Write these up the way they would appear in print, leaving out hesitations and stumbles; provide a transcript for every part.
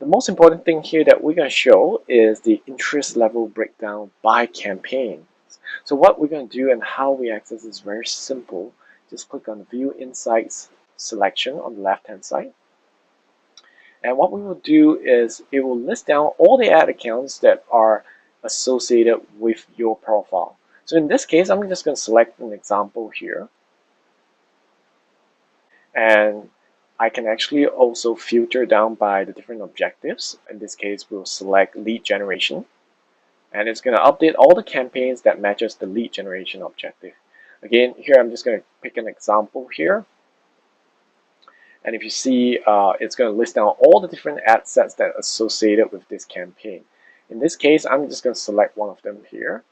most important thing here that we're going to show is the interest level breakdown by campaign. So what we're going to do and how we access is very simple. Just click on the View Insights selection on the left-hand side. And what we will do is it will list down all the ad accounts that are associated with your profile. So in this case, I'm just going to select an example here. And I can actually also filter down by the different objectives. In this case, we'll select lead generation. And it's going to update all the campaigns that matches the lead generation objective. Again, here I'm just going to pick an example here. And if you see, it's going to list down all the different ad sets that are associated with this campaign. In this case, I'm just going to select one of them here.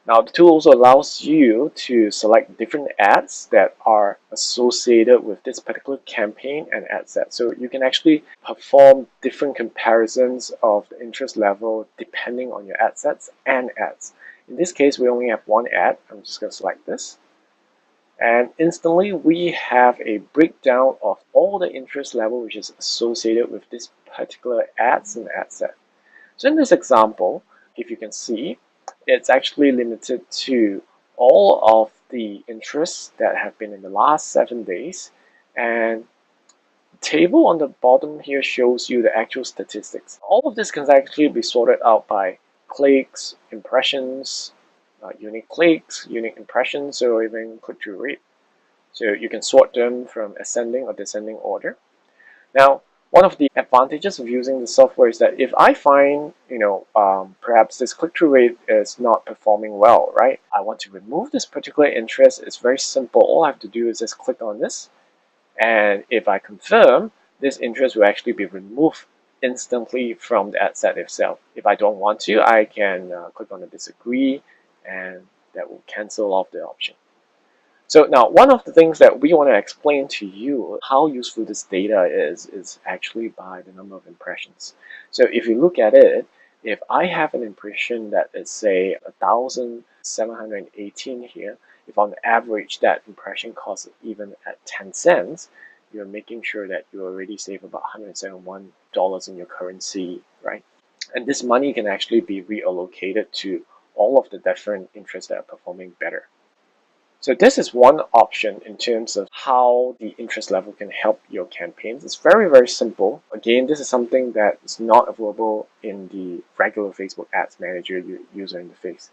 Now, the tool also allows you to select different ads that are associated with this particular campaign and ad set. So you can actually perform different comparisons of the interest level depending on your ad sets and ads. In this case, we only have one ad. I'm just going to select this. And instantly, we have a breakdown of all the interest level which is associated with this particular ads and ad set. So in this example, if you can see, it's actually limited to all of the interests that have been in the last 7 days, and the table on the bottom here shows you the actual statistics. All of this can actually be sorted out by clicks, impressions, unique clicks, unique impressions, or even click-through rate. So you can sort them from ascending or descending order. Now, one of the advantages of using the software is that if I find, perhaps this click-through rate is not performing well, right? I want to remove this particular interest. It's very simple. All I have to do is just click on this. And if I confirm, this interest will actually be removed instantly from the ad set itself. If I don't want to, I can click on the disagree, and that will cancel off the option. So now, one of the things that we want to explain to you how useful this data is actually by the number of impressions. So if you look at it, if I have an impression that is, say, 1,718 here, if on average that impression costs even at 10 cents, you're making sure that you already save about $171 in your currency, right? And this money can actually be reallocated to all of the different interests that are performing better. So this is one option in terms of how the interest level can help your campaigns. It's very, very simple. Again, this is something that is not available in the regular Facebook Ads Manager user interface.